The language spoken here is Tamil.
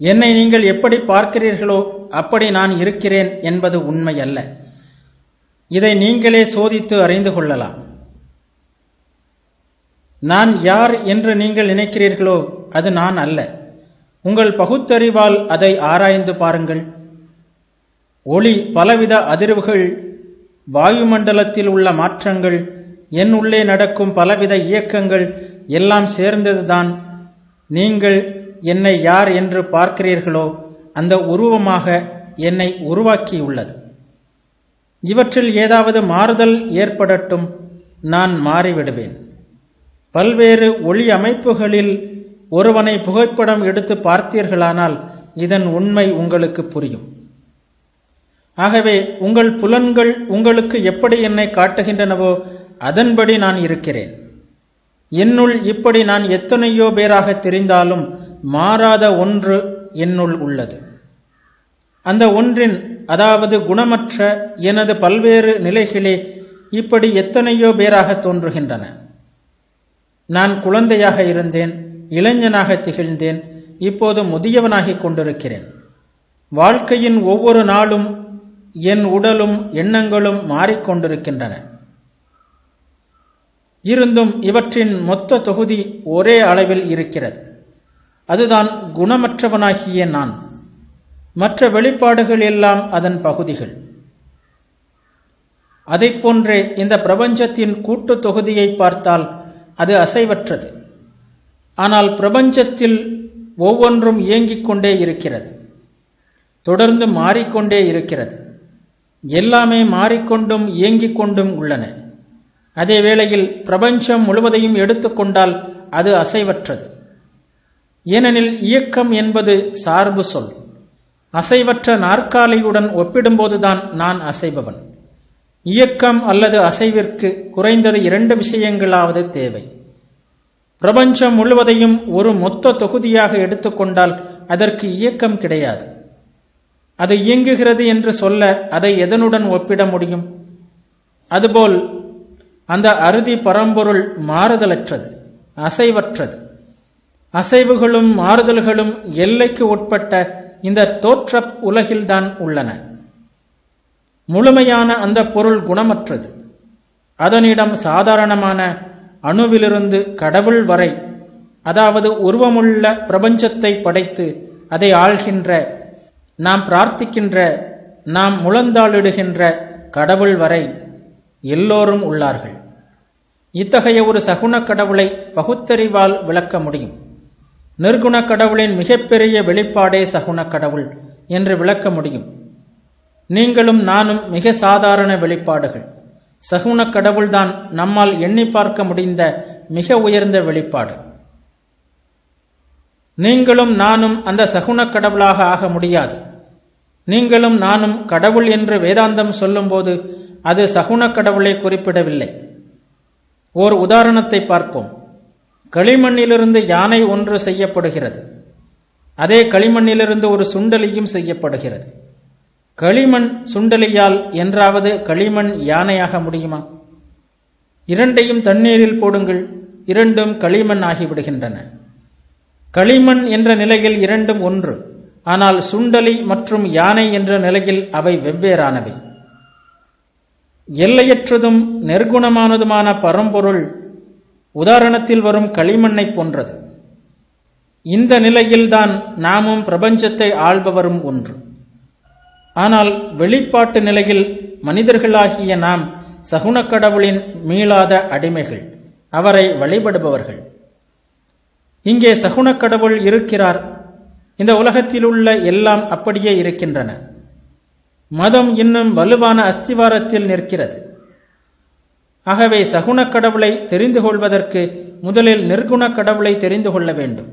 என்னை நீங்கள் எப்படி பார்க்கிறீர்களோ அப்படி நான் இருக்கிறேன் என்பது உண்மை அல்ல. இதை நீங்களே சோதித்து அறிந்து கொள்ளலாம். நான் யார் என்று நீங்கள் நினைக்கிறீர்களோ அது நான் அல்ல. உங்கள் பகுத்தறிவால் அதை ஆராய்ந்து பாருங்கள். ஒளி, பலவித அதிர்வுகள், வாயுமண்டலத்தில் உள்ள மாற்றங்கள், என் உள்ளே நடக்கும் பலவித இயக்கங்கள் எல்லாம் சேர்ந்ததுதான் நீங்கள் என்னை யார் என்று பார்க்கிறீர்களோ அந்த உருவமாக என்னை உருவாக்கியுள்ளது. இவற்றில் ஏதாவது மாறுதல் ஏற்படட்டும், நான் மாறிவிடுவேன். பல்வேறு ஒளி அமைப்புகளில் ஒருவனை புகைப்படம் எடுத்து பார்த்தீர்களானால் இதன் உண்மை உங்களுக்கு புரியும். ஆகவே உங்கள் புலன்கள் உங்களுக்கு எப்படி என்னை காட்டுகின்றனவோ அதன்படி நான் இருக்கிறேன். என்னுள் இப்படி நான் எத்தனையோ பேராக தெரிந்தாலும் மாறாத ஒன்று என்னுள் உள்ளது. அந்த ஒன்றின், அதாவது குணமற்ற எனது பல்வேறு நிலைகளே இப்படி எத்தனையோ பேராக தோன்றுகின்றன. நான் குழந்தையாக இருந்தேன், இளைஞனாக திகழ்ந்தேன், இப்போது முதியவனாகிக் கொண்டிருக்கிறேன். வாழ்க்கையின் ஒவ்வொரு நாளும் என் உடலும் எண்ணங்களும் மாறிக்கொண்டிருக்கின்றன. இருந்தும் இவற்றின் மொத்த தொகுதி ஒரே அளவில் இருக்கிறது. அதுதான் குணமற்றவனாகிய நான். மற்ற வெளிப்பாடுகள் எல்லாம் அதன் பகுதிகள். அதைப்போன்றே இந்த பிரபஞ்சத்தின் கூட்டு தொகுதியை பார்த்தால் அது அசைவற்றது. ஆனால் பிரபஞ்சத்தில் ஒவ்வொன்றும் இயங்கிக் கொண்டே இருக்கிறது, தொடர்ந்து மாறிக்கொண்டே இருக்கிறது. எல்லாமே மாறிக்கொண்டும் இயங்கிக் கொண்டும் உள்ளன. அதே வேளையில் பிரபஞ்சம் முழுவதையும் எடுத்துக்கொண்டால் அது அசைவற்றது. ஏனெனில் இயக்கம் என்பது சார்பு சொல். அசைவற்ற நாற்காலியுடன் ஒப்பிடும்போதுதான் நான் அசைபவன். இயக்கம் அல்லது அசைவிற்கு குறைந்தது 2 விஷயங்களாவது தேவை. பிரபஞ்சம் முழுவதையும் ஒரு மொத்த தொகுதியாக எடுத்துக்கொண்டால் அதற்கு இயக்கம் கிடையாது. அது இயங்குகிறது என்று சொல்ல அதை எதனுடன் ஒப்பிட முடியும்? அதுபோல் அந்த அறுதி பரம்பொருள் மாறுதலற்றது, அசைவற்றது. அசைவுகளும் மாறுதல்களும் எல்லைக்கு உட்பட்ட இந்த தோற்ற உலகில்தான் உள்ளன. முழுமையான அந்த பொருள் குணமற்றது. அதனிடம் சாதாரணமான அணுவிலிருந்து கடவுள் வரை, அதாவது உருவமுள்ள பிரபஞ்சத்தை படைத்து அதை ஆள்கின்ற, நாம் பிரார்த்திக்கின்ற, நாம் முழந்தாளிடுகின்ற கடவுள் வரை எல்லோரும் உள்ளார்கள். இத்தகைய ஒரு சகுன கடவுளை பகுத்தறிவால் விளக்க முடியும். நிர்குண கடவுளின் மிகப்பெரிய வெளிப்பாடே சகுன கடவுள் என்று விளக்க முடியும். நீங்களும் நானும் மிக சாதாரண வெளிப்பாடுகள். சகுன கடவுள்தான் நம்மால் எண்ணி பார்க்க முடிந்த மிக உயர்ந்த வெளிப்பாடு. நீங்களும் நானும் அந்த சகுன கடவுளாக ஆக முடியாது. நீங்களும் நானும் கடவுள் என்று வேதாந்தம் சொல்லும்போது அது சகுன கடவுளை குறிப்பிடவில்லை. ஓர் உதாரணத்தை பார்ப்போம். களிமண்ணிலிருந்து யானை ஒன்று செய்யப்படுகிறது. அதே களிமண்ணிலிருந்து ஒரு சுண்டலியும் செய்யப்படுகிறது. களிமண் சுண்டலியால் என்றாவது களிமண் யானையாக முடியுமா? இரண்டையும் தண்ணீரில் போடுங்கள், இரண்டும் களிமண் ஆகிவிடுகின்றன. களிமண் என்ற நிலையில் இரண்டும் ஒன்று. ஆனால் சுண்டலி மற்றும் யானை என்ற நிலையில் அவை வெவ்வேறானவை. எல்லையற்றதும் நிர்குணமானதுமான பரம்பொருள் உதாரணத்தில் வரும் களிமண்ணை போன்றது. இந்த நிலையில்தான் நாமும் பிரபஞ்சத்தை ஆள்பவரும் ஒன்று. ஆனால் வெளிப்பாட்டு நிலையில் மனிதர்களாகிய நாம் சகுன கடவுளின் மீளாத அடிமைகள், அவரை வழிபடுபவர்கள். இங்கே சகுன கடவுள் இருக்கிறார். இந்த உலகத்தில் உள்ள எல்லாம் அப்படியே இருக்கின்றன. மதம் இன்னும் வலுவான அஸ்திவாரத்தில் நிற்கிறது. ஆகவே சகுன கடவுளை தெரிந்து கொள்வதற்கு முதலில் நிர்குண கடவுளை தெரிந்து கொள்ள வேண்டும்.